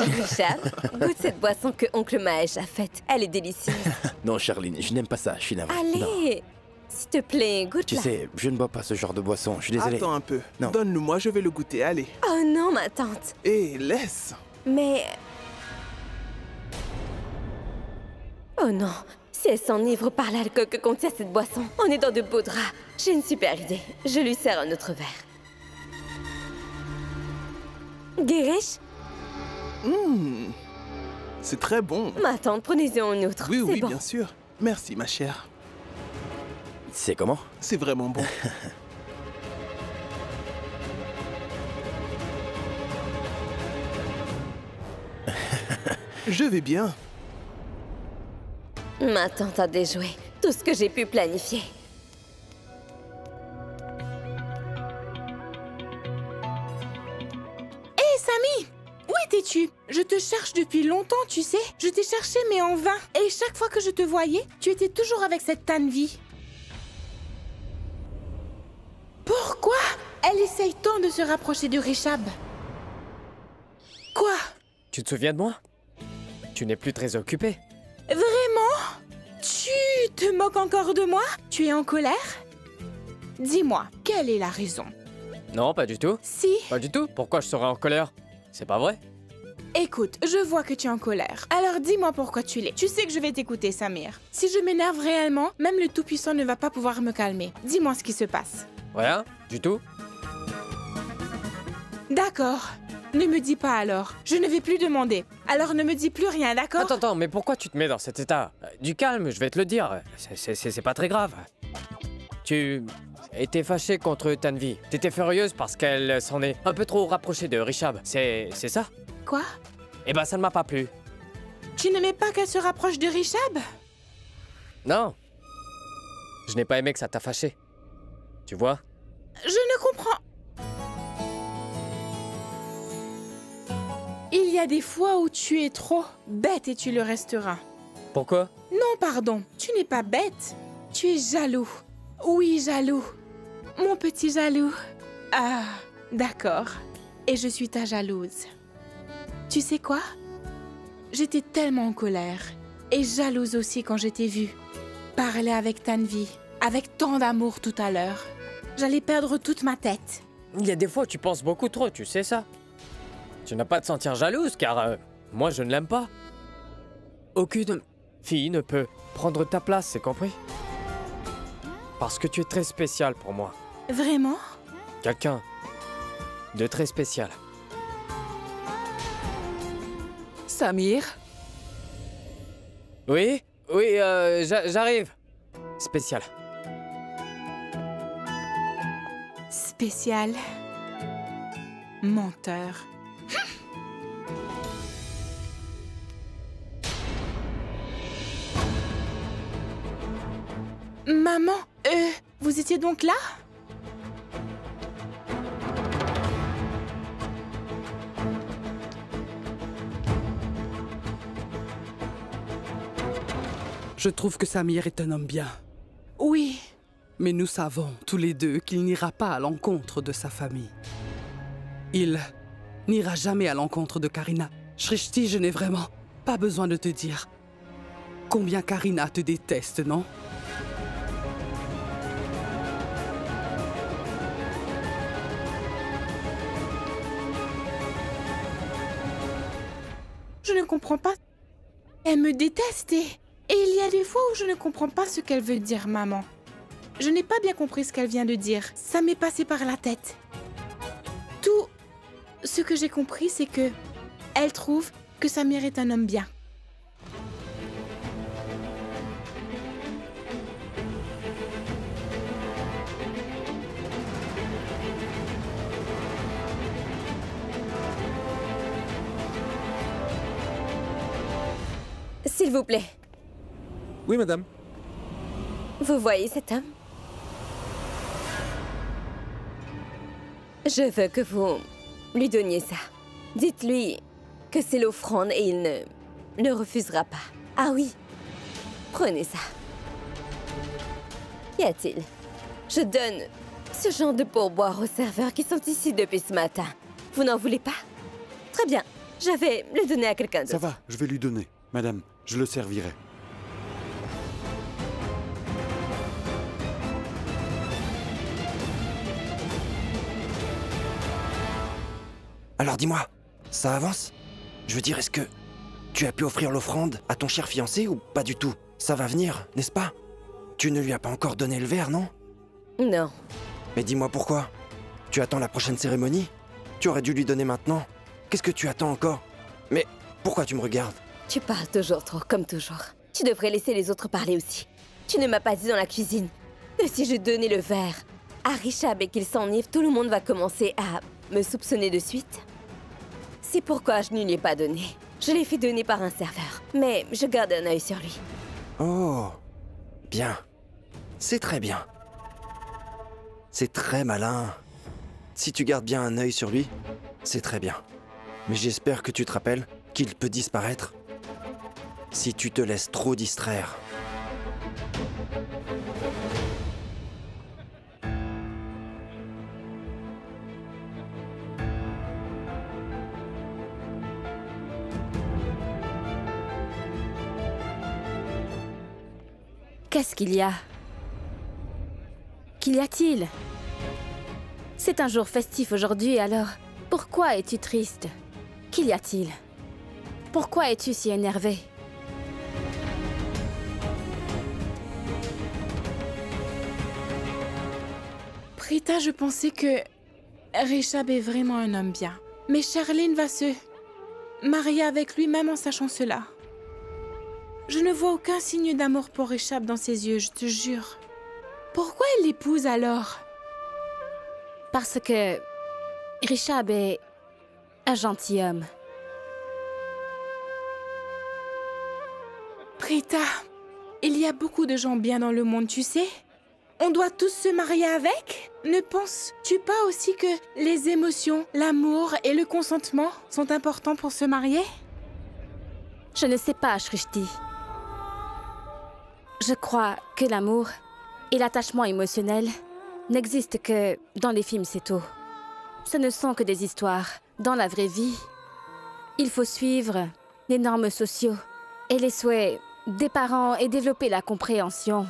Richard, goûte cette boisson que oncle Mahesh a faite. Elle est délicieuse. Non, Charline, je n'aime pas ça, je suis navré. Non. Allez, s'il te plaît, goûte-la. Tu sais, je ne bois pas ce genre de boisson, je suis désolé. Attends un peu. Non. Donne-le-moi, je vais le goûter, allez. Oh non, ma tante. Hé, laisse. Mais... Oh non, si elle s'enivre par l'alcool que contient cette boisson, on est dans de beaux draps. J'ai une super idée. Je lui sers un autre verre. Girish? C'est très bon. Ma tante, prenez-en un autre. Oui, C'est oui, bon. bien sûr. Merci, ma chère. C'est comment? C'est vraiment bon. Je vais bien. Ma tante a déjoué tout ce que j'ai pu planifier. Hé, Samy! Où étais-tu? Je te cherche depuis longtemps, tu sais. Je t'ai cherché, mais en vain. Et chaque fois que je te voyais, tu étais toujours avec cette Tanvi. Pourquoi? Elle essaye tant de se rapprocher de Rishab. Quoi? Tu te souviens de moi? Tu n'es plus très occupé. Vraiment? Tu te moques encore de moi? Tu es en colère? Dis-moi, quelle est la raison? Non, pas du tout. Si? Pas du tout. Pourquoi je serais en colère? C'est pas vrai. Écoute, je vois que tu es en colère. Alors dis-moi pourquoi tu l'es. Tu sais que je vais t'écouter, Samir. Si je m'énerve réellement, même le Tout-Puissant ne va pas pouvoir me calmer. Dis-moi ce qui se passe. Rien? Du tout? D'accord. Ne me dis pas alors. Je ne vais plus demander. Alors ne me dis plus rien, d'accord? Attends, mais pourquoi tu te mets dans cet état? Du calme, je vais te le dire. C'est pas très grave. Tu étais fâchée contre Tanvi. T'étais furieuse parce qu'elle s'en est un peu trop rapprochée de Rishab. C'est ça? Quoi? Eh ben, ça ne m'a pas plu. Tu n'aimais pas qu'elle se rapproche de Rishab? Non. Je n'ai pas aimé que ça t'a fâché. Tu vois? Je ne comprends... Il y a des fois où tu es trop bête et tu le resteras. Pourquoi? Non, pardon, tu n'es pas bête. Tu es jaloux. Oui, jaloux. Mon petit jaloux. Ah, d'accord. Et je suis ta jalouse. Tu sais quoi? J'étais tellement en colère. Et jalouse aussi quand je t'ai vue parler avec Tanvi, avec tant d'amour tout à l'heure. J'allais perdre toute ma tête. Il y a des fois où tu penses beaucoup trop, tu sais ça? Tu n'as pas à te sentir jalouse, car moi, je ne l'aime pas. Aucune fille ne peut prendre ta place, c'est compris? Parce que tu es très spécial pour moi. Vraiment? Quelqu'un de très spécial. Samir? Oui, j'arrive. Spécial. Spécial. Menteur. Maman, vous étiez donc là? Je trouve que Samir est un homme bien. Oui. Mais nous savons, tous les deux, qu'il n'ira pas à l'encontre de sa famille. Il n'ira jamais à l'encontre de Karina. Shrishti, je n'ai vraiment pas besoin de te dire combien Karina te déteste, non? Je ne comprends pas. Elle me déteste et il y a des fois où je ne comprends pas ce qu'elle veut dire, maman. Je n'ai pas bien compris ce qu'elle vient de dire. Ça m'est passé par la tête. Tout ce que j'ai compris, c'est que elle trouve que Samir est un homme bien. S'il vous plaît, Oui, madame. vous voyez cet homme? Je veux que vous lui donniez ça. Dites-lui que c'est l'offrande et il ne refusera pas. Ah oui, prenez ça. Qu'y a-t-il? Je donne ce genre de pourboire aux serveurs qui sont ici depuis ce matin. Vous n'en voulez pas? Très bien, Je vais le donner à quelqu'un d'autre. Ça va, je vais lui donner. Madame, je le servirai. Alors dis-moi, ça avance? Je veux dire, est-ce que tu as pu offrir l'offrande à ton cher fiancé ou pas du tout? Ça va venir, n'est-ce pas? Tu ne lui as pas encore donné le verre, non? Non. Mais dis-moi pourquoi? Tu attends la prochaine cérémonie? Tu aurais dû lui donner maintenant. Qu'est-ce que tu attends encore? Mais pourquoi tu me regardes? Tu parles toujours trop, comme toujours. Tu devrais laisser les autres parler aussi. Tu ne m'as pas dit dans la cuisine que si je donnais le verre à Richab et qu'il s'enivre, tout le monde va commencer à me soupçonner de suite. C'est pourquoi je ne lui ai pas donné. Je l'ai fait donner par un serveur, mais je garde un œil sur lui. Oh, bien. C'est très bien. C'est très malin. Si tu gardes bien un œil sur lui, c'est très bien. Mais j'espère que tu te rappelles qu'il peut disparaître si tu te laisses trop distraire. Qu'est-ce qu'il y a? Qu'y a-t-il? C'est un jour festif aujourd'hui, alors pourquoi es-tu triste? Qu'y a-t-il? Pourquoi es-tu si énervé? Prita, je pensais que Richab est vraiment un homme bien. Mais Charline va se marier avec lui même en sachant cela. Je ne vois aucun signe d'amour pour Richab dans ses yeux, je te jure. Pourquoi elle l'épouse alors? Parce que Richab est un gentilhomme. Prita, il y a beaucoup de gens bien dans le monde, tu sais? On doit tous se marier avec? Ne penses-tu pas aussi que les émotions, l'amour et le consentement sont importants pour se marier? Je ne sais pas, Shrishti. Je crois que l'amour et l'attachement émotionnel n'existent que dans les films, c'est tout. Ce ne sont que des histoires. Dans la vraie vie, il faut suivre les normes sociaux et les souhaits des parents et développer la compréhension.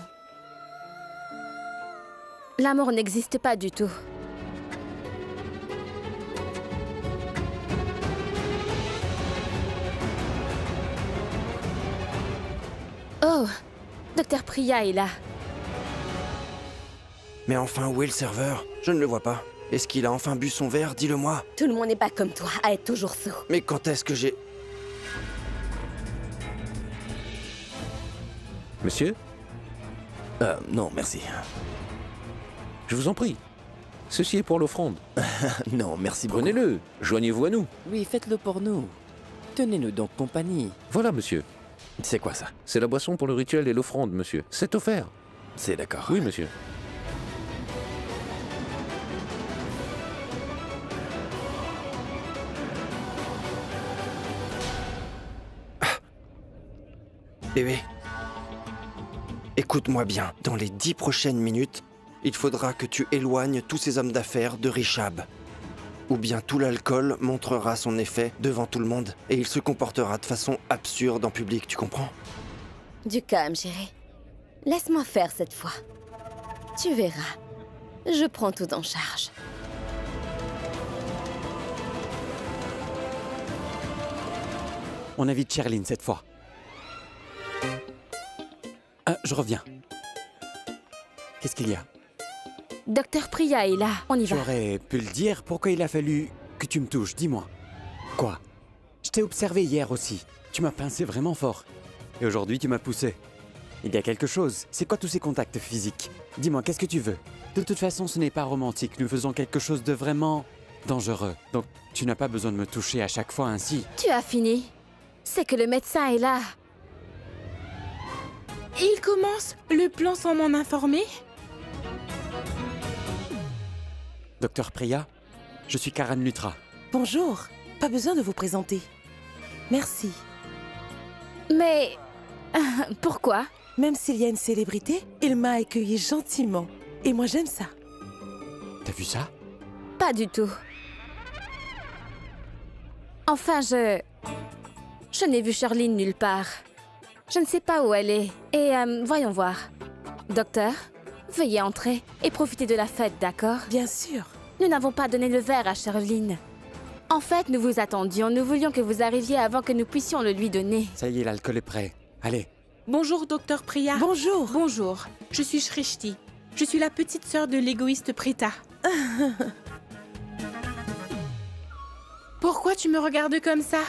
L'amour n'existe pas du tout. Oh, Docteur Priya est là. Mais enfin, où est le serveur? Je ne le vois pas. Est-ce qu'il a enfin bu son verre? Dis-le-moi. Tout le monde n'est pas comme toi, à être toujours sourd. Mais quand est-ce que j'ai... Monsieur? Non, merci. Je vous en prie. Ceci est pour l'offrande. Non, merci beaucoup. Prenez-le. Joignez-vous à nous. Oui, faites-le pour nous. Tenez-nous donc compagnie. Voilà, monsieur. C'est quoi ça? C'est la boisson pour le rituel et l'offrande, monsieur. C'est offert. C'est d'accord. Oui, monsieur. Bébé, écoute-moi bien. Dans les 10 prochaines minutes, il faudra que tu éloignes tous ces hommes d'affaires de Richab. Ou bien tout l'alcool montrera son effet devant tout le monde et il se comportera de façon absurde en public, tu comprends? Du calme, chérie. Laisse-moi faire cette fois. Tu verras. Je prends tout en charge. On invite Charline cette fois. Je reviens. Qu'est-ce qu'il y a? Docteur Priya est là, on y va. J'aurais pu le dire, pourquoi il a fallu que tu me touches, dis-moi. Quoi? Je t'ai observé hier aussi. Tu m'as pincé vraiment fort. Et aujourd'hui, tu m'as poussé. Il y a quelque chose. C'est quoi tous ces contacts physiques? Dis-moi, qu'est-ce que tu veux? De toute façon, ce n'est pas romantique. Nous faisons quelque chose de vraiment dangereux. Donc, tu n'as pas besoin de me toucher à chaque fois ainsi. Tu as fini. C'est que le médecin est là. Il commence le plan sans m'en informer? Docteur Priya, je suis Karan Lutra. Bonjour. Pas besoin de vous présenter. Merci. Mais... pourquoi? Même s'il y a une célébrité, il m'a accueilli gentiment. Et moi, j'aime ça. T'as vu ça? Pas du tout. Enfin, je n'ai vu Charline nulle part. Je ne sais pas où elle est. Et voyons voir. Docteur, veuillez entrer et profiter de la fête, d'accord? Bien sûr. Nous n'avons pas donné le verre à Charline. En fait, nous vous attendions. Nous voulions que vous arriviez avant que nous puissions le lui donner. Ça y est, l'alcool est prêt. Allez. Bonjour, docteur Priya. Bonjour. Bonjour. Je suis Shrishti. Je suis la petite sœur de l'égoïste Prita. Pourquoi tu me regardes comme ça?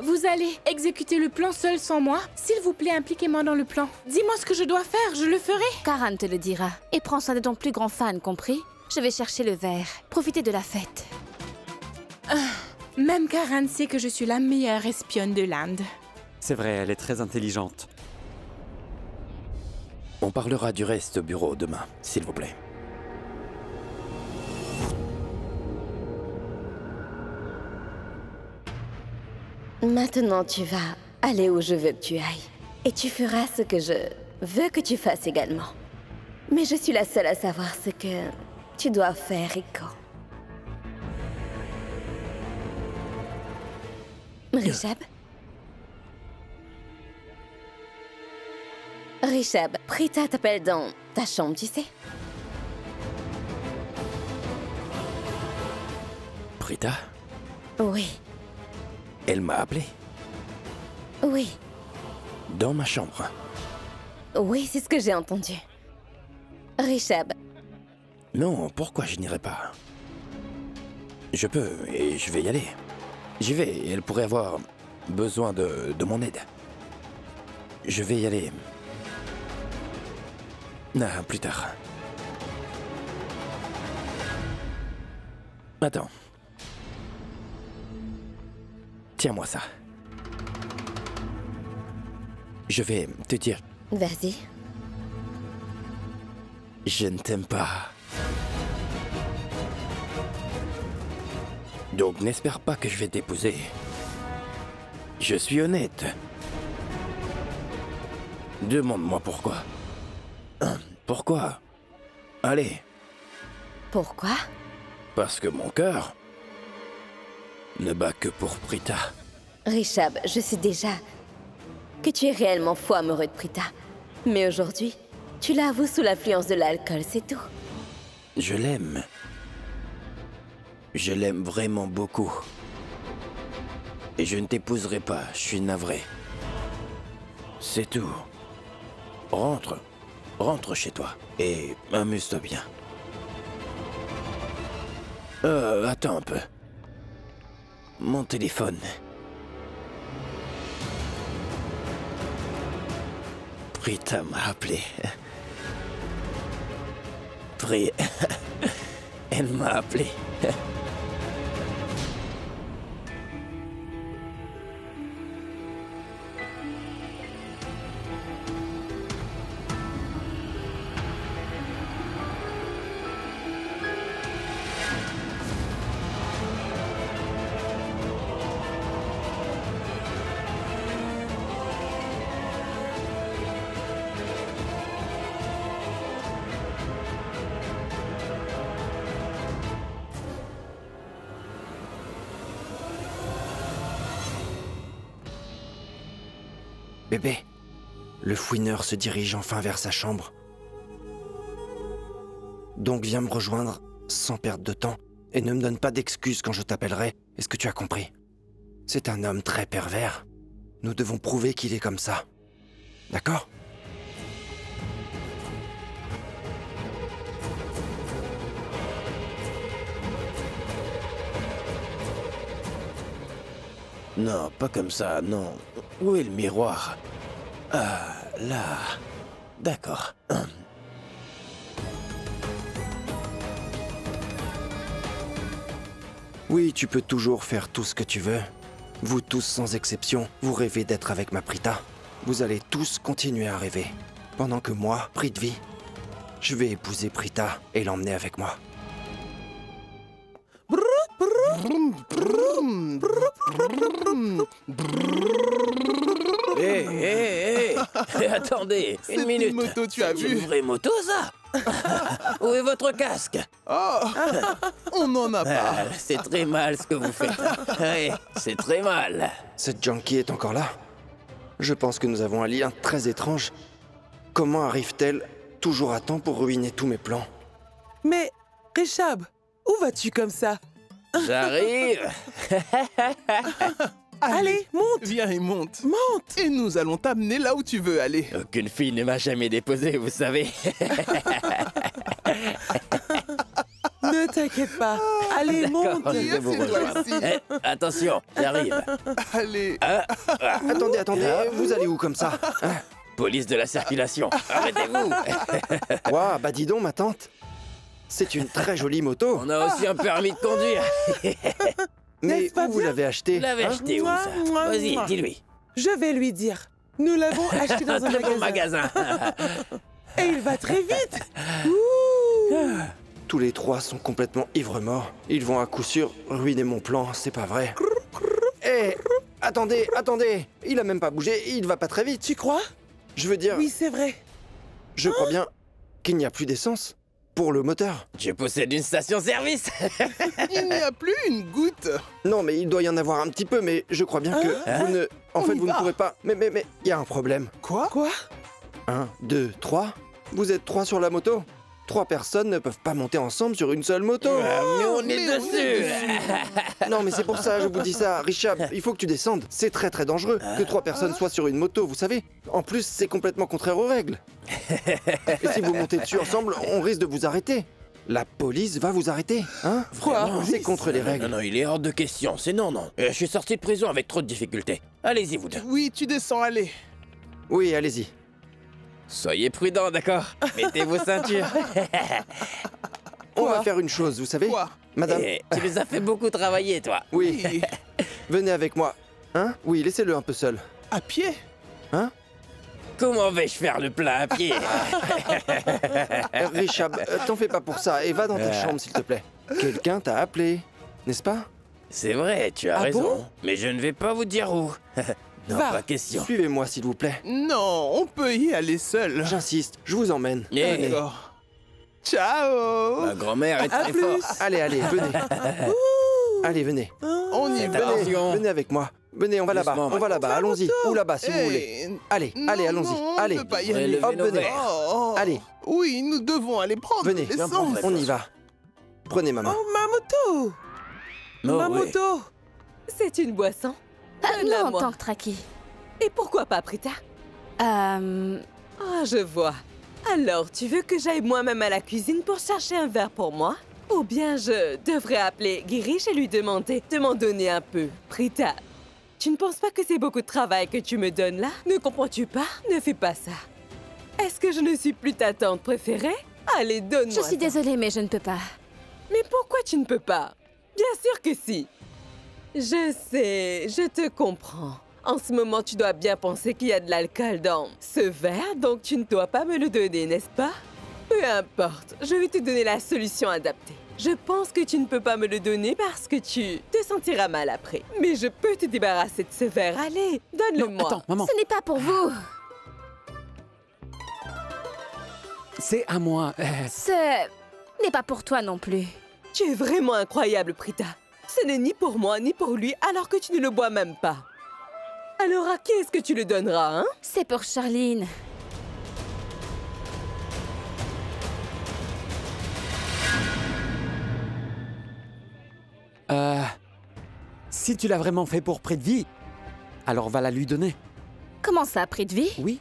Vous allez exécuter le plan seul sans moi? S'il vous plaît, impliquez-moi dans le plan. Dis-moi ce que je dois faire, je le ferai. Karan te le dira. Et prends soin de ton plus grand fan, compris? Je vais chercher le verre. Profitez de la fête. Même Karan sait que je suis la meilleure espionne de l'Inde. C'est vrai, elle est très intelligente. On parlera du reste au bureau demain, s'il vous plaît. Maintenant, tu vas aller où je veux que tu ailles. Et tu feras ce que je veux que tu fasses également. Mais je suis la seule à savoir ce que tu dois faire et quand. Rishab? Rishab, Prita t'appelle dans ta chambre, tu sais? Prita? Oui. Elle m'a appelé. Oui. Dans ma chambre. Oui, c'est ce que j'ai entendu. Rishab. Non, pourquoi je n'irai pas? Je peux et je vais y aller. J'y vais et elle pourrait avoir besoin de mon aide. Je vais y aller. Non, plus tard. Attends. Tiens-moi ça. Je vais te dire... Vas-y. Je ne t'aime pas. Donc n'espère pas que je vais t'épouser. Je suis honnête. Demande-moi pourquoi. Pourquoi? Allez. Pourquoi? Parce que mon cœur ne bat que pour Prita. Rishab, je sais déjà que tu es réellement fou amoureux de Prita. Mais aujourd'hui, tu l'avoues sous l'influence de l'alcool, c'est tout. Je l'aime. Je l'aime vraiment beaucoup. Et je ne t'épouserai pas, je suis navré. C'est tout. Rentre. Rentre chez toi. Et amuse-toi bien. Attends un peu. Mon téléphone. Prita m'a appelé. Elle m'a appelé. Bébé, le fouineur se dirige enfin vers sa chambre. Donc viens me rejoindre sans perdre de temps et ne me donne pas d'excuses quand je t'appellerai. Est-ce que tu as compris? C'est un homme très pervers. Nous devons prouver qu'il est comme ça. D'accord? Non, pas comme ça, non. Où est le miroir? Ah, là. D'accord. Oui, tu peux toujours faire tout ce que tu veux. Vous tous sans exception, vous rêvez d'être avec ma Prita. Vous allez tous continuer à rêver. Pendant que moi, Prithvi, je vais épouser Prita et l'emmener avec moi. Hé, attendez, une minute. C'est une moto, tu as vu? C'est une vraie moto, ça? Où est votre casque? Oh, on n'en a pas. C'est très mal ce que vous faites. Oui, c'est très mal. Cette junkie est encore là. Je pense que nous avons un lien très étrange. Comment arrive-t-elle toujours à temps pour ruiner tous mes plans? Mais, Richab, où vas-tu comme ça? J'arrive. Allez, monte! Viens et monte. Monte! Et nous allons t'amener là où tu veux aller. Aucune fille ne m'a jamais déposé, vous savez. Ne t'inquiète pas. Allez, monte! Je vais vous rejoindre. Eh, attention, j'arrive. Allez. Attendez, vous allez où comme ça? Police de la circulation, arrêtez-vous. Ouah, bah dis donc, ma tante. C'est une très jolie moto. On a aussi un permis de conduire. Mais N'est-ce pas où vous bien? l'avez acheté? Vous l'avez acheté où, ça? Vas-y, dis-lui. Je vais lui dire. Nous l'avons acheté dans un Très bon magasin. magasin. Et il va très vite. Tous les trois sont complètement ivres-morts. Ils vont à coup sûr ruiner mon plan, c'est pas vrai. Eh, attendez. Il a même pas bougé, il va pas très vite. Tu crois? Je veux dire, Oui, c'est vrai. je crois bien qu'il n'y a plus d'essence pour le moteur. Je possède une station-service. Il n'y a plus une goutte. Non, mais il doit y en avoir un petit peu, mais je crois bien que vous ne... En fait, y vous ne va. pourrez pas... Mais, il y a un problème. Quoi? 1, 2, 3. Vous êtes 3 sur la moto. 3 personnes ne peuvent pas monter ensemble sur une seule moto. Mais on est Mais on est dessus. Non, mais c'est pour ça, je vous dis ça. Richard, il faut que tu descendes. C'est très très dangereux que 3 personnes soient sur une moto, vous savez. En plus, c'est complètement contraire aux règles. Et si vous montez dessus ensemble, on risque de vous arrêter. La police va vous arrêter, hein? Quoi? C'est contre les règles. Non, il est hors de question, c'est non. Je suis sorti de prison avec trop de difficultés. Allez-y, vous deux. Oui, tu descends, allez. Oui, allez-y. Soyez prudents, d'accord? Mettez vos ceintures. On va faire une chose, vous savez? Quoi? Madame, Eh, tu les as fait beaucoup travailler, toi. oui, venez avec moi. Hein? Oui, laissez-le un peu seul. À pied? Hein? Comment vais-je faire le plein à pied? Richard, t'en fais pas pour ça et va dans ta chambre, s'il te plaît. Quelqu'un t'a appelé, n'est-ce pas? C'est vrai, tu as Ah raison. bon? Mais je ne vais pas vous dire où. Non, Va. pas question. Suivez-moi, s'il vous plaît. Non, on peut y aller seul. J'insiste, je vous emmène. Eh, D'accord. Ciao. ma grand-mère est À très plus. forte. Allez, venez. Allez, venez. On y Faites va. attention. Venez avec moi. Venez, on va là-bas, Doucement, on va là-bas, allons-y. Ou là-bas, si vous voulez. Eh, Allez, non, allez, allons-y. non, on Allez, ne peut pas y Relevez aller. hop, nos venez. verres. Oh, Allez. Oui, nous devons aller prendre Venez, l'essence. on y va. Prenez ma main. Oh, ma moto! Oh, Ma oui. moto! C'est une boisson. Donne-la Non, moi. tant que Traki. Et pourquoi pas, Prita? Ah, je vois. Alors, tu veux que j'aille moi-même à la cuisine pour chercher un verre pour moi? Ou bien je devrais appeler Girish et lui demander de m'en donner un peu? Prita, tu ne penses pas que c'est beaucoup de travail que tu me donnes là? Ne comprends-tu pas? Ne fais pas ça. Est-ce que je ne suis plus ta tante préférée? Allez, donne-moi Je suis ça. désolée, mais je ne peux pas. Mais pourquoi tu ne peux pas? Bien sûr que si. Je sais, je te comprends. En ce moment, tu dois bien penser qu'il y a de l'alcool dans ce verre, donc tu ne dois pas me le donner, n'est-ce pas? Peu importe, je vais te donner la solution adaptée. Je pense que tu ne peux pas me le donner parce que tu te sentiras mal après. Mais je peux te débarrasser de ce verre. Allez, donne-le-moi. Attends, maman, Ce n'est pas pour vous. c'est à moi. Ce n'est pas pour toi non plus. Tu es vraiment incroyable, Prita. Ce n'est ni pour moi ni pour lui alors que tu ne le bois même pas. Alors à qui est-ce que tu le donneras, hein? C'est pour Charline. Si tu l'as vraiment fait pour près de vie, alors va la lui donner. Comment ça, prix de vie? Oui.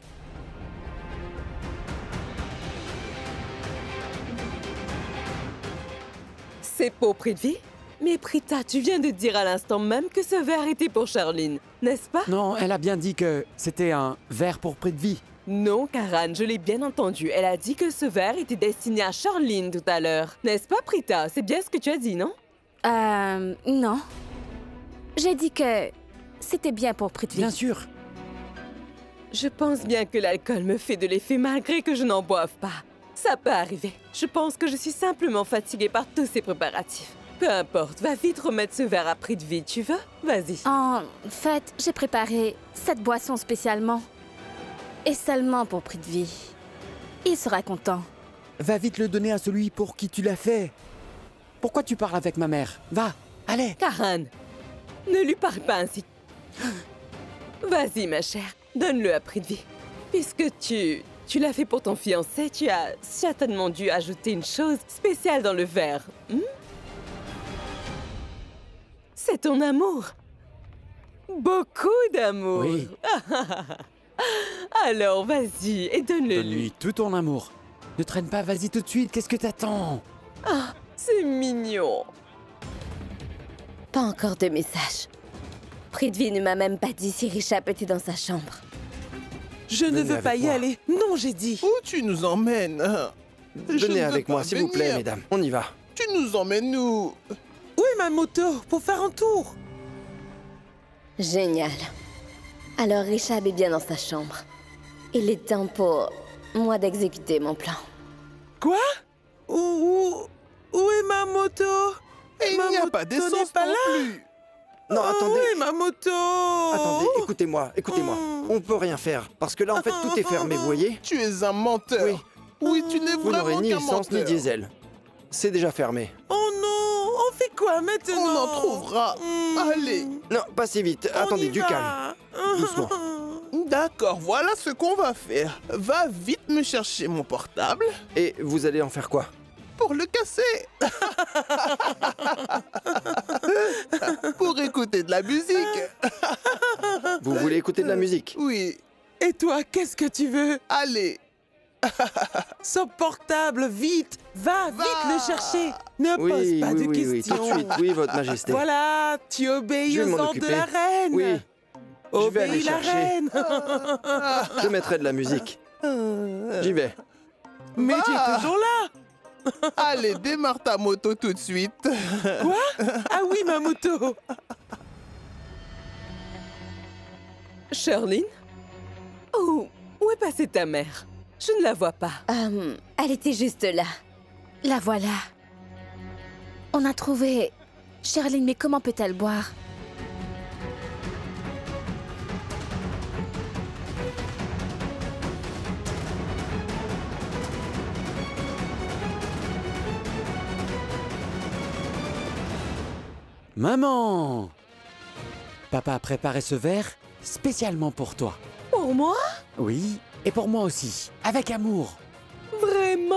C'est pour prix de vie? Mais Prita, tu viens de dire à l'instant même que ce verre était pour Charline, n'est-ce pas? Non, elle a bien dit que c'était un verre pour près de vie. Non, Karan, je l'ai bien entendu. Elle a dit que ce verre était destiné à Charline tout à l'heure. N'est-ce pas, Prita? C'est bien ce que tu as dit, non? Non. J'ai dit que c'était bien pour prix de vie. Bien sûr. Je pense bien que l'alcool me fait de l'effet malgré que je n'en boive pas. Ça peut arriver. Je pense que je suis simplement fatiguée par tous ces préparatifs. Peu importe, va vite remettre ce verre à prix de vie, tu veux? Vas-y. En fait, j'ai préparé cette boisson spécialement. Et seulement pour prix de vie. Il sera content. Va vite le donner à celui pour qui tu l'as fait. Pourquoi tu parles avec ma mère? Va, allez. Karan, ne lui parle pas ainsi. Vas-y, ma chère, donne-le à Prithvi. Puisque tu l'as fait pour ton fiancé, tu as certainement dû ajouter une chose spéciale dans le verre. C'est ton amour. Beaucoup d'amour. Oui. Alors, vas-y et donne-le lui. Donne-lui tout ton amour. Ne traîne pas, vas-y tout de suite, qu'est-ce que t'attends? Ah, c'est mignon. Pas encore de message. Prithvi ne m'a même pas dit si Rishabh était dans sa chambre. Je ne veux pas y aller. Non, j'ai dit. Où tu nous emmènes? Venez avec moi, s'il vous plaît, mesdames. On y va. Tu nous emmènes où? Où est ma moto pour faire un tour? Génial. Alors Rishabh est bien dans sa chambre. Il est temps pour moi d'exécuter mon plan. Quoi? Où est ma moto? Et il n'y a pas d'essence non plus. Non, attendez. Où est ma moto? Attendez, écoutez-moi. On peut rien faire. Parce que là, en fait, tout est fermé, vous voyez? Tu es un menteur. Oui. Oui, tu n'es Vous vraiment n'aurez ni qu'un essence ni menteur. diesel. C'est déjà fermé. Oh non! On fait quoi maintenant? On en trouvera. Allez. Non, pas si vite. Attendez, du calme. Doucement. D'accord, voilà ce qu'on va faire. Va vite me chercher mon portable. Et vous allez en faire quoi? Pour le casser. Pour écouter de la musique. Vous voulez écouter de la musique? Oui. Et toi, qu'est-ce que tu veux? Allez. Son portable, vite! Va vite le chercher! Ne pose pas de oui, questions! tout de suite, oui, votre majesté. Voilà, tu obéis Je vais aux m'en ordres occuper. de la reine! Oui, je vais aller Obéis la chercher. reine! Je mettrai de la musique. J'y vais. Mais tu es toujours là! Allez, démarre ta moto tout de suite. Quoi? Ah oui, ma moto! Charline? Oh, où est passée ta mère? Je ne la vois pas. Elle était juste là. La voilà. On a trouvé... Charline, mais comment peut-elle boire? Maman! Papa a préparé ce verre spécialement pour toi. Pour moi? Oui, et pour moi aussi. Avec amour. Vraiment?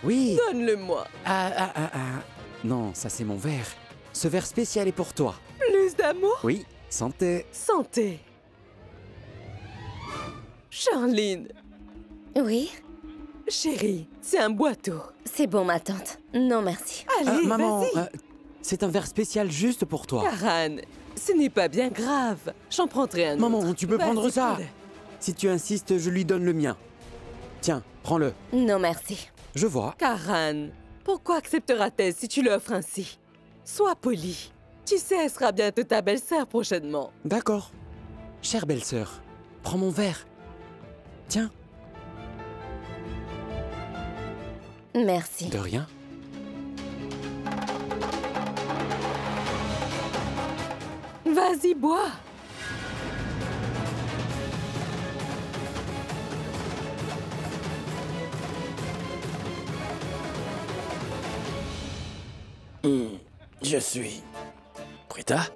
Oui. Donne-le-moi. Non, ça c'est mon verre. Ce verre spécial est pour toi. Plus d'amour? Oui, santé. Santé. Charline. Oui? Chérie, c'est un boiteau. C'est bon, ma tante. Non, merci. Allez, maman, vas-y. c'est un verre spécial juste pour toi. Karan, ce n'est pas bien grave. J'en prendrai un autre. Maman, tu peux Vas-y, prendre ça. prends-le. Si tu insistes, je lui donne le mien. Tiens, prends-le. Non, merci. Je vois. Karan, pourquoi acceptera-t-elle si tu l'offres ainsi? Sois poli. Tu sais, elle sera bientôt ta belle-sœur prochainement. D'accord. Chère belle-sœur, prends mon verre. Tiens. Merci. De rien. Vas-y, bois. Je suis... Prita?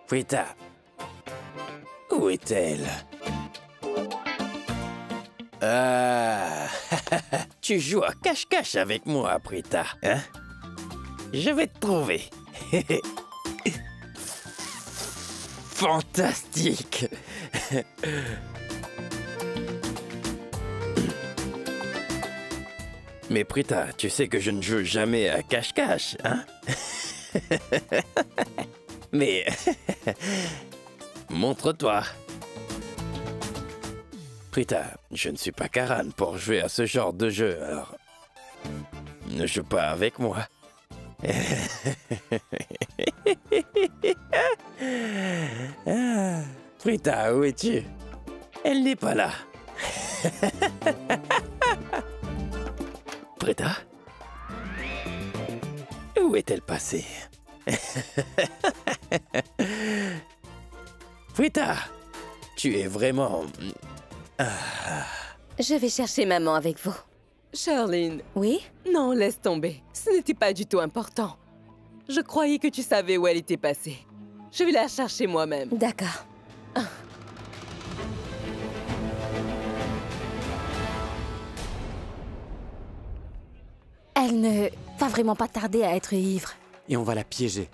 Prita, où est-elle? Ah, tu joues à cache-cache avec moi, Prita, hein? Je vais te trouver. Fantastique. Mais Prita, tu sais que je ne joue jamais à cache-cache, hein? Mais... montre-toi. Prita, je ne suis pas Karan pour jouer à ce genre de jeu, alors... ne joue pas avec moi. Ah, Prita, où es-tu? Elle n'est pas là. Prita? Où est-elle passée? Prita, tu es vraiment Je vais chercher maman avec vous. Charline. Oui? Non, laisse tomber. Ce n'était pas du tout important. Je croyais que tu savais où elle était passée. Je vais la chercher moi-même. D'accord. Elle ne va vraiment pas tarder à être ivre. Et on va la piéger.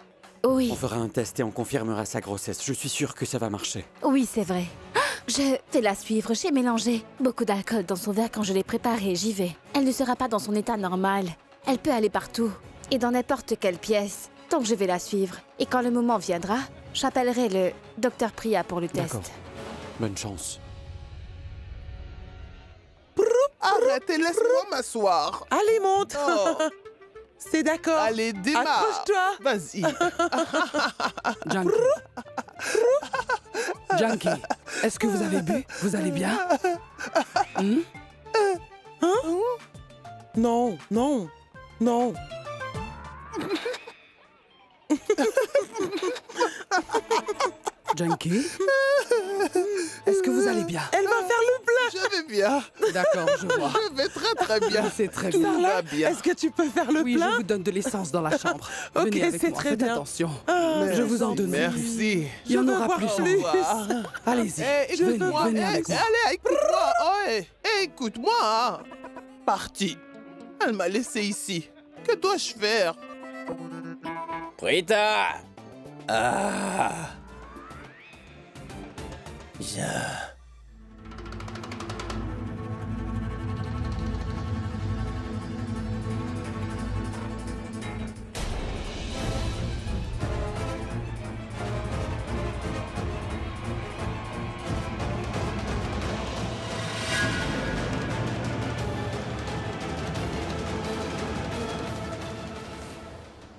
Oui. On fera un test et on confirmera sa grossesse. Je suis sûr que ça va marcher. Oui, c'est vrai. Je vais la suivre. J'ai mélangé beaucoup d'alcool dans son verre quand je l'ai préparé. J'y vais. Elle ne sera pas dans son état normal. Elle peut aller partout et dans n'importe quelle pièce. Donc je vais la suivre. Et quand le moment viendra, j'appellerai le docteur Priya pour le test. D'accord. Bonne chance. Arrête et laisse-moi m'asseoir. Allez, monte. Oh. C'est d'accord. Allez, démarre. Accroche-toi. Vas-y. Junkie. Junkie, est-ce que vous avez bu? Vous allez bien? Non, non, non. Junkie, est-ce que vous allez bien? Elle va faire le plein. Je vais bien. D'accord, je vois. Je vais très très bien. C'est très Tout bien. va bien. Est-ce que tu peux faire le Oui, plein? je vous donne de l'essence dans la chambre. Ok, Venez avec c'est moi, très faites bien. attention. Je vous en donne. Merci. Il y en Je veux aura voir plus. plus. Allez-y, Écoute-moi. venez avec moi. Allez, écoute-moi. Ouais. Écoute-moi. Hein. Parti. Elle m'a laissé ici. Que dois-je faire? Prita! Ah! Viens.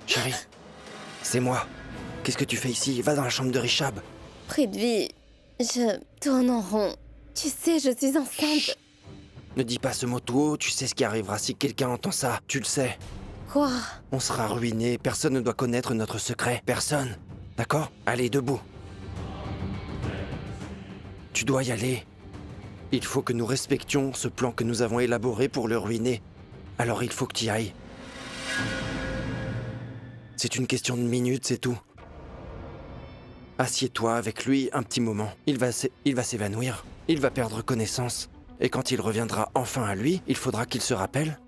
Chérie, c'est moi. Qu'est-ce que tu fais ici? Va dans la chambre de Richab. Prithvi, je tourne en rond. Tu sais, je suis enceinte. Ne dis pas ce mot tout haut, tu sais ce qui arrivera si quelqu'un entend ça. Tu le sais. Quoi? On sera ruinés, personne ne doit connaître notre secret. Personne. D'accord? Allez, debout. Tu dois y aller. Il faut que nous respections ce plan que nous avons élaboré pour le ruiner. Alors il faut que tu y ailles. C'est une question de minutes, c'est tout. Assieds-toi avec lui un petit moment. Il va s'évanouir. Il va perdre connaissance. Et quand il reviendra enfin à lui, il faudra qu'il se rappelle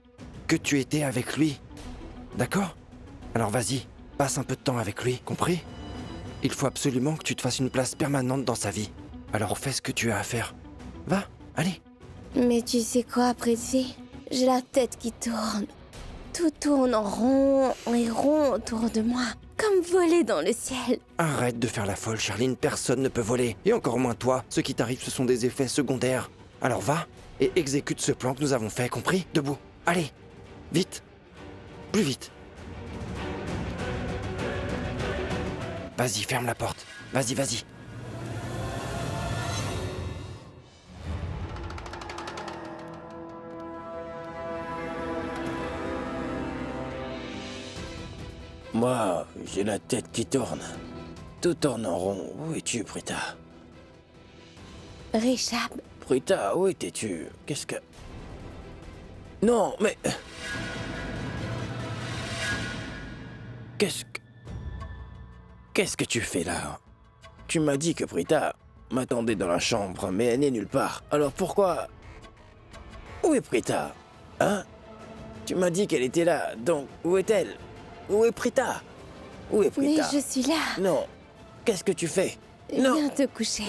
que tu étais avec lui. D'accord? Alors vas-y, passe un peu de temps avec lui, compris? Il faut absolument que tu te fasses une place permanente dans sa vie. Alors fais ce que tu as à faire. Va, allez. Mais tu sais quoi, Prithvi? J'ai la tête qui tourne. Tout tourne en rond et rond autour de moi, comme voler dans le ciel. Arrête de faire la folle, Charline, personne ne peut voler. Et encore moins toi, ce qui t'arrive ce sont des effets secondaires. Alors va et exécute ce plan que nous avons fait, compris? Debout. Allez, vite. Plus vite. Vas-y, ferme la porte. Vas-y, vas-y. Moi, j'ai la tête qui tourne. Tout tourne en rond. Où es-tu, Prita? Richab. Prita, où étais-tu? Qu'est-ce que... Non, mais... Qu'est-ce que tu fais là? Tu m'as dit que Prita m'attendait dans la chambre, mais elle n'est nulle part. Alors pourquoi... Où est Prita? Hein? Tu m'as dit qu'elle était là, donc où est-elle? Où est Prita? Où est Prita? Mais je suis là. Non. Qu'est-ce que tu fais? Non. Viens te coucher.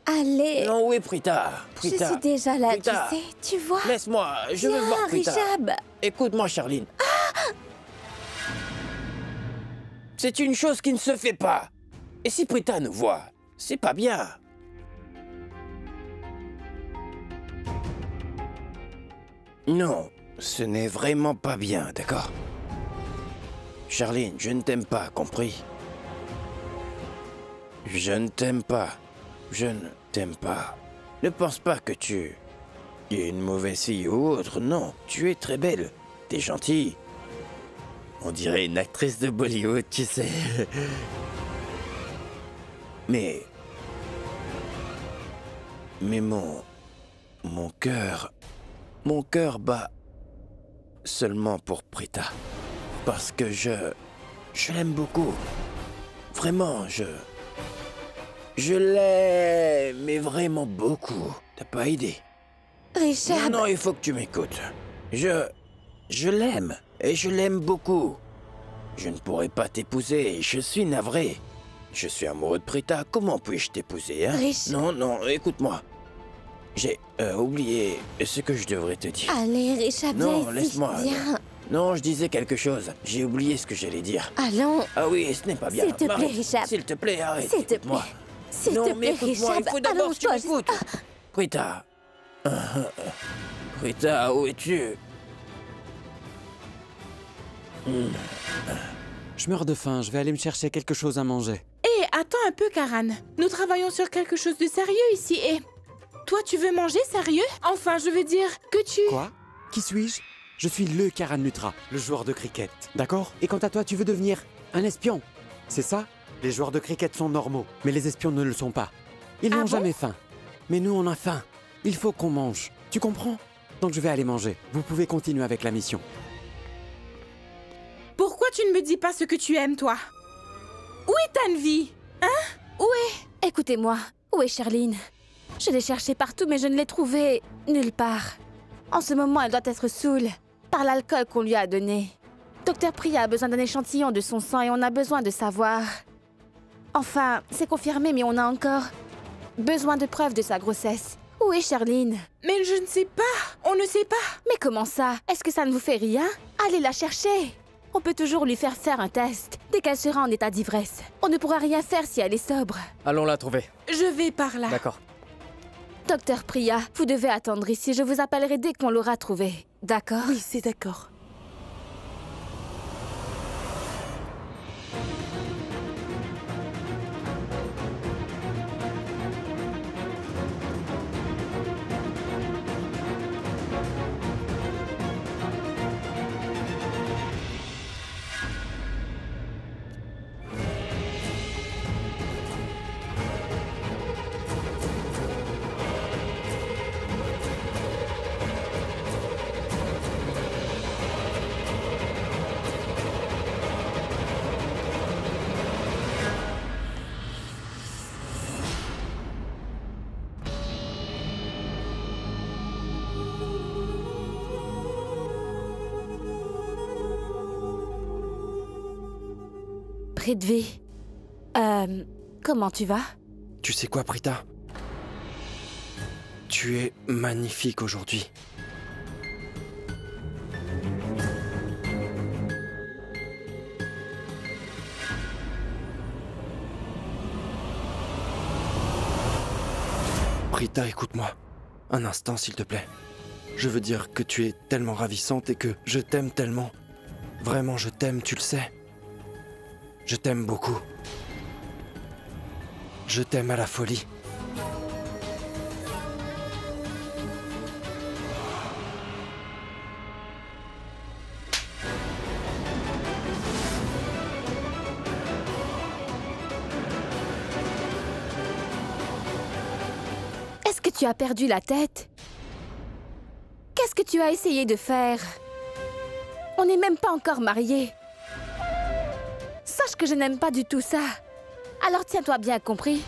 Allez. Non, où est Prita? Prita. Je suis déjà là, Prita. tu sais. Tu vois? Laisse-moi, je veux voir Prita. Richab. Écoute-moi, Charline. C'est une chose qui ne se fait pas. Et si Prita nous voit, c'est pas bien. Non, ce n'est vraiment pas bien, d'accord? Charline, je ne t'aime pas, compris? Je ne t'aime pas. Je ne t'aime pas. Ne pense pas que tu es une mauvaise fille ou autre, non. Tu es très belle. T'es gentille. On dirait une actrice de Bollywood, tu sais. Mais Mon cœur bat seulement pour Prita. Parce que je l'aime beaucoup. Vraiment, je l'aime, mais vraiment beaucoup. T'as pas idée. Richard... Non, il faut que tu m'écoutes. Je l'aime, et je l'aime beaucoup. Je ne pourrai pas t'épouser, je suis navré. Je suis amoureux de Prita, comment puis-je t'épouser, hein? Non, écoute-moi. J'ai oublié ce que je devrais te dire. Allez, Richard, non, viens laisse-moi. ici, viens. Non, je disais quelque chose. J'ai oublié ce que j'allais dire. Allons. Ah oui, ce n'est pas bien. S'il te plaît, Arrête. Richard. S'il te plaît, arrête. S'il te plaît. S'il te plaît, Richard. Il faut d'abord que tu Allonge-toi. m'écoutes. Prita. Prita, où es-tu? Je meurs de faim, je vais aller me chercher quelque chose à manger. Hé, attends un peu, Karan. Nous travaillons sur quelque chose de sérieux ici et... Toi, tu veux manger sérieux? Enfin, je veux dire que tu... Quoi? Qui suis-je? Je suis le Karan Lutra, le joueur de cricket. D'accord? Et quant à toi, tu veux devenir un espion? C'est ça? Les joueurs de cricket sont normaux, mais les espions ne le sont pas. Ils n'ont jamais faim. Mais nous, on a faim. Il faut qu'on mange. Tu comprends? Donc je vais aller manger. Vous pouvez continuer avec la mission. Pourquoi tu ne me dis pas ce que tu aimes, toi? Où est Tanvi? Hein? Où est... Écoutez-moi, où est Charline? Je l'ai cherchée partout, mais je ne l'ai trouvée nulle part. En ce moment, elle doit être saoule par l'alcool qu'on lui a donné. Docteur Priya a besoin d'un échantillon de son sang et on a besoin de savoir... Enfin, c'est confirmé, mais on a encore besoin de preuves de sa grossesse. Où est Charline? Mais je ne sais pas. On ne sait pas. Mais comment ça? Est-ce que ça ne vous fait rien? Allez la chercher. On peut toujours lui faire un test. Dès qu'elle sera en état d'ivresse. On ne pourra rien faire si elle est sobre. Allons la trouver. Je vais par là. D'accord. Docteur Priya, vous devez attendre ici. Je vous appellerai dès qu'on l'aura trouvée. D'accord? Oui, c'est d'accord. Prithvi, comment tu vas? Tu sais quoi, Prita? Tu es magnifique aujourd'hui. Prita, écoute-moi. Un instant, s'il te plaît. Je veux dire que tu es tellement ravissante et que je t'aime tellement. Vraiment, je t'aime, tu le sais. Je t'aime beaucoup. Je t'aime à la folie. Est-ce que tu as perdu la tête? Qu'est-ce que tu as essayé de faire? On n'est même pas encore mariés. Sache que je n'aime pas du tout ça. Alors tiens-toi bien, compris?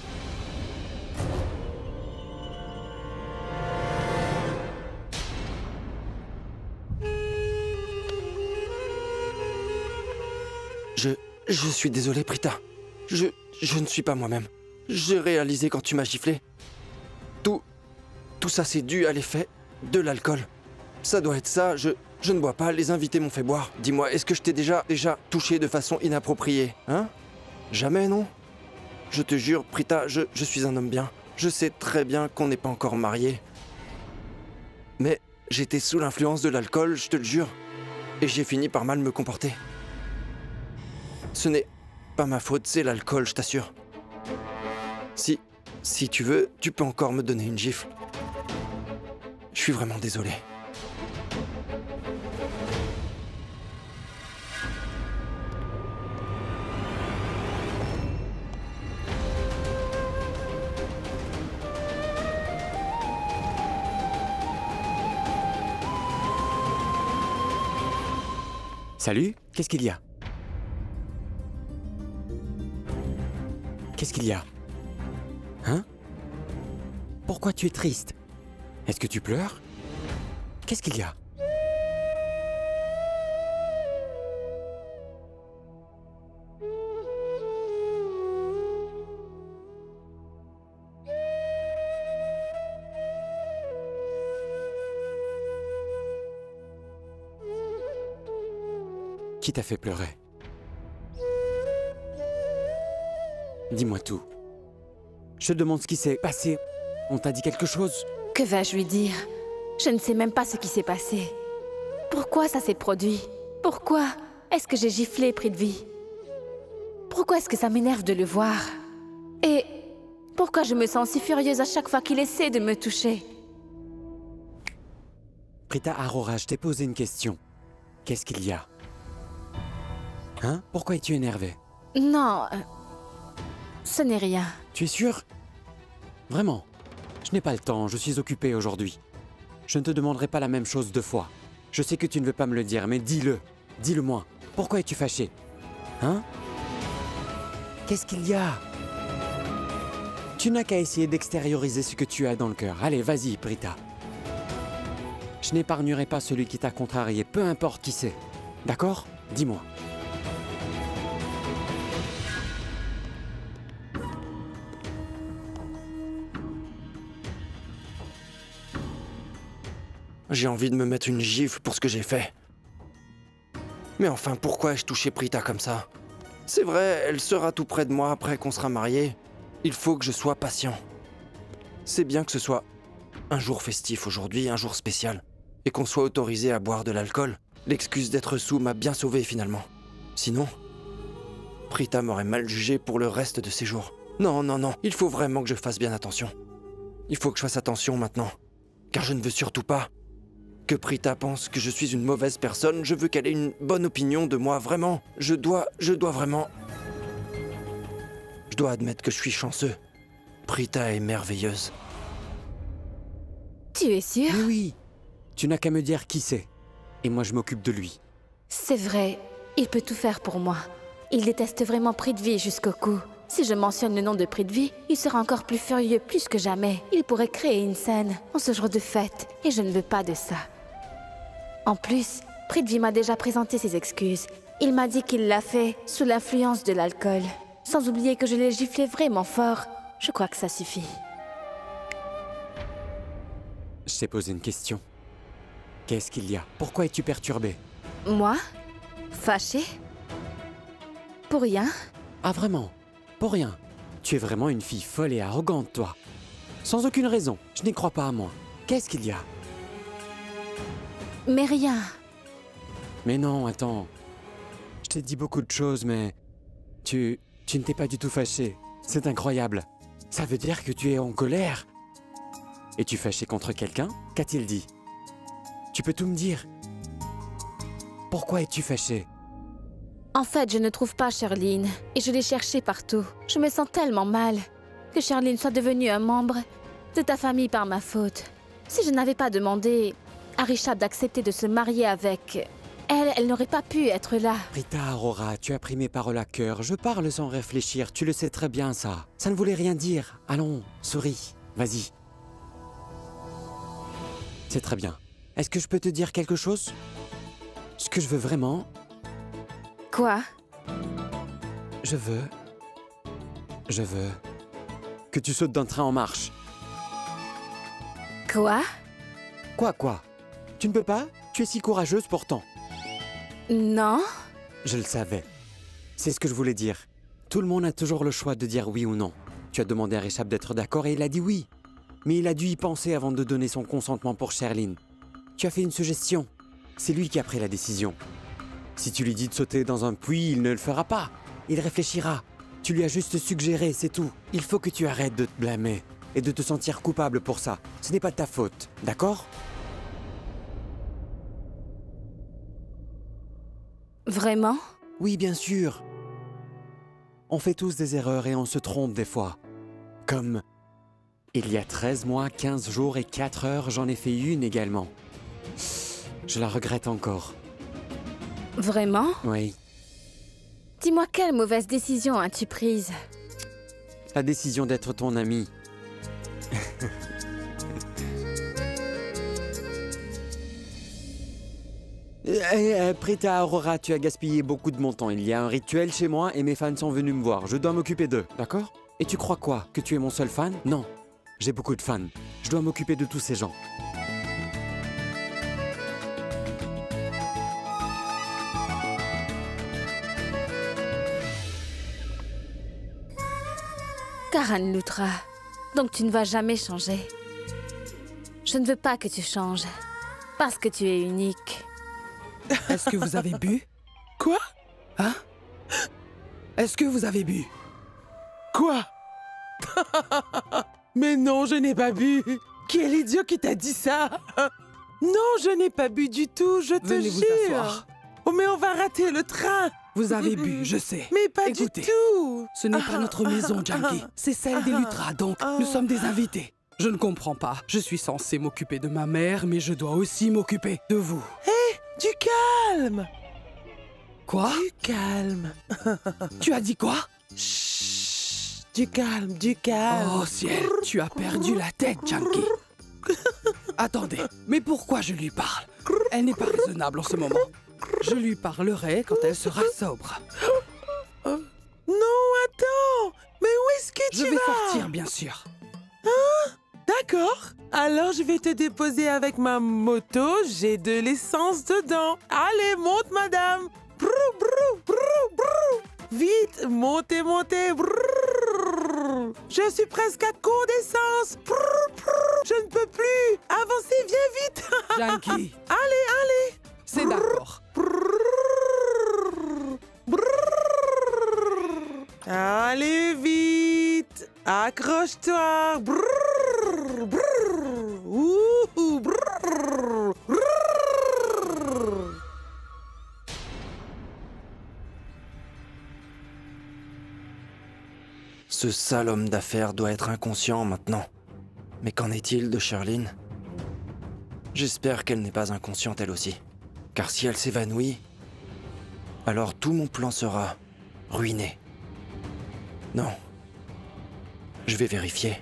Je suis désolé, Prita. Je ne suis pas moi-même. J'ai réalisé quand tu m'as giflé. Tout ça, c'est dû à l'effet de l'alcool. Ça doit être ça, je ne bois pas, les invités m'ont fait boire. Dis-moi, est-ce que je t'ai déjà touché de façon inappropriée, hein? Jamais, non? Je te jure, Prita, je suis un homme bien. Je sais très bien qu'on n'est pas encore mariés. Mais j'étais sous l'influence de l'alcool, je te le jure. Et j'ai fini par mal me comporter. Ce n'est pas ma faute, c'est l'alcool, je t'assure. Si tu veux, tu peux encore me donner une gifle. Je suis vraiment désolé. Salut, qu'est-ce qu'il y a? Qu'est-ce qu'il y a? Hein? Pourquoi tu es triste? Est-ce que tu pleures? Qu'est-ce qu'il y a? Qui t'a fait pleurer? Dis-moi tout. Je te demande ce qui s'est passé. On t'a dit quelque chose? Que vais-je lui dire? Je ne sais même pas ce qui s'est passé. Pourquoi ça s'est produit? Pourquoi est-ce que j'ai giflé Prithvi? Pourquoi est-ce que ça m'énerve de le voir? Et pourquoi je me sens si furieuse à chaque fois qu'il essaie de me toucher? Prita Arora, je t'ai posé une question. Qu'est-ce qu'il y a? Hein? Pourquoi es-tu énervée? Non, ce n'est rien. Tu es sûre? Vraiment? Je n'ai pas le temps, je suis occupée aujourd'hui. Je ne te demanderai pas la même chose 2 fois. Je sais que tu ne veux pas me le dire, mais dis-le. Dis-le-moi. Pourquoi es-tu fâchée? Hein? Qu'est-ce qu'il y a? Tu n'as qu'à essayer d'extérioriser ce que tu as dans le cœur. Allez, vas-y, Prita. Je n'épargnerai pas celui qui t'a contrarié, peu importe qui c'est. D'accord? Dis-moi. J'ai envie de me mettre une gifle pour ce que j'ai fait. Mais enfin, pourquoi ai-je touché Prita comme ça? C'est vrai, elle sera tout près de moi après qu'on sera mariés. Il faut que je sois patient. C'est bien que ce soit un jour festif aujourd'hui, un jour spécial, et qu'on soit autorisé à boire de l'alcool. L'excuse d'être sous m'a bien sauvé finalement. Sinon, Prita m'aurait mal jugé pour le reste de ses jours. Non, non, non, il faut vraiment que je fasse bien attention. Il faut que je fasse attention maintenant, car je ne veux surtout pas que Prita pense que je suis une mauvaise personne. Je veux qu'elle ait une bonne opinion de moi, vraiment. Je dois vraiment... Je dois admettre que je suis chanceux. Prita est merveilleuse. Tu es sûr? Mais oui. Tu n'as qu'à me dire qui c'est. Et moi, je m'occupe de lui. C'est vrai, il peut tout faire pour moi. Il déteste vraiment Prithvi jusqu'au cou. Si je mentionne le nom de Prithvi, il sera encore plus furieux, plus que jamais. Il pourrait créer une scène en ce jour de fête, et je ne veux pas de ça. En plus, Prithvi m'a déjà présenté ses excuses. Il m'a dit qu'il l'a fait sous l'influence de l'alcool. Sans oublier que je l'ai giflé vraiment fort. Je crois que ça suffit. Je t'ai posé une question. Qu'est-ce qu'il y a? Pourquoi es-tu perturbée? Moi? Fâchée? Pour rien? Ah vraiment? Pour rien? Tu es vraiment une fille folle et arrogante, toi. Sans aucune raison. Je n'y crois pas à moi. Qu'est-ce qu'il y a? Mais rien. Mais non, attends. Je t'ai dit beaucoup de choses, mais... Tu ne t'es pas du tout fâché. C'est incroyable. Ça veut dire que tu es en colère. Es-tu fâché contre quelqu'un? Qu'a-t-il dit? Tu peux tout me dire. Pourquoi es-tu fâché? En fait, je ne trouve pas Charline, et je l'ai cherchée partout. Je me sens tellement mal que Charline soit devenue un membre de ta famille par ma faute. Si je n'avais pas demandé à Rishabh d'accepter de se marier avec elle n'aurait pas pu être là. Prita Arora, tu as pris mes paroles à cœur. Je parle sans réfléchir, tu le sais très bien ça. Ça ne voulait rien dire. Allons, souris, vas-y. C'est très bien. Est-ce que je peux te dire quelque chose? Ce que je veux vraiment... Quoi? Je veux que tu sautes d'un train en marche. Quoi? Quoi? Tu ne peux pas? Tu es si courageuse pourtant. Non. Je le savais. C'est ce que je voulais dire. Tout le monde a toujours le choix de dire oui ou non. Tu as demandé à Rishabh d'être d'accord et il a dit oui. Mais il a dû y penser avant de donner son consentement pour Charline. Tu as fait une suggestion. C'est lui qui a pris la décision. Si tu lui dis de sauter dans un puits, il ne le fera pas. Il réfléchira. Tu lui as juste suggéré, c'est tout. Il faut que tu arrêtes de te blâmer et de te sentir coupable pour ça. Ce n'est pas de ta faute, d'accord? Vraiment? Oui, bien sûr. On fait tous des erreurs et on se trompe des fois. Comme... il y a 13 mois, 15 jours et 4 heures, j'en ai fait une également. Je la regrette encore. Vraiment? Oui. Dis-moi, quelle mauvaise décision as-tu prise? La décision d'être ton ami. Prita Aurora, tu as gaspillé beaucoup de mon temps. Il y a un rituel chez moi et mes fans sont venus me voir. Je dois m'occuper d'eux, d'accord? Et tu crois quoi? Que tu es mon seul fan? Non. J'ai beaucoup de fans. Je dois m'occuper de tous ces gens. Karan Luthra, donc tu ne vas jamais changer. Je ne veux pas que tu changes, parce que tu es unique. Est-ce que vous avez bu? Quoi? Hein? Est-ce que vous avez bu? Quoi? Mais non, je n'ai pas bu. Quel idiot qui t'a dit ça? Non, je n'ai pas bu du tout, je te Venez vous jure. asseoir. Oh, mais on va rater le train. Vous avez bu, je sais. Mais pas Écoutez, du tout. ce n'est pas notre maison, Junkie. C'est celle des Luthra, donc nous sommes des invités. Je ne comprends pas. Je suis censé m'occuper de ma mère, mais je dois aussi m'occuper de vous. Hé, du calme. Quoi? Du calme. Tu as dit quoi? Chut, du calme, du calme. Oh ciel, tu as perdu la tête, Junkie. Attendez, mais pourquoi je lui parle? Elle n'est pas raisonnable en ce moment. Je lui parlerai quand elle sera sobre. Non, attends. Mais où est-ce que tu vas? Je vais sortir, bien sûr. Hein? D'accord. Alors, je vais te déposer avec ma moto. J'ai de l'essence dedans. Allez, monte, madame. Brou, brou, brou, brou. Vite, montez, montez. Brou. Je suis presque à court d'essence. Brou, brou. Je ne peux plus. Avancez, viens vite. Junkie. Allez, allez. C'est d'accord. Allez vite. Accroche-toi. Ouhou. Ce sale homme d'affaires doit être inconscient maintenant. Mais qu'en est-il de Sherlyn? J'espère qu'elle n'est pas inconsciente elle aussi. Car si elle s'évanouit, alors tout mon plan sera ruiné. Non. Je vais vérifier.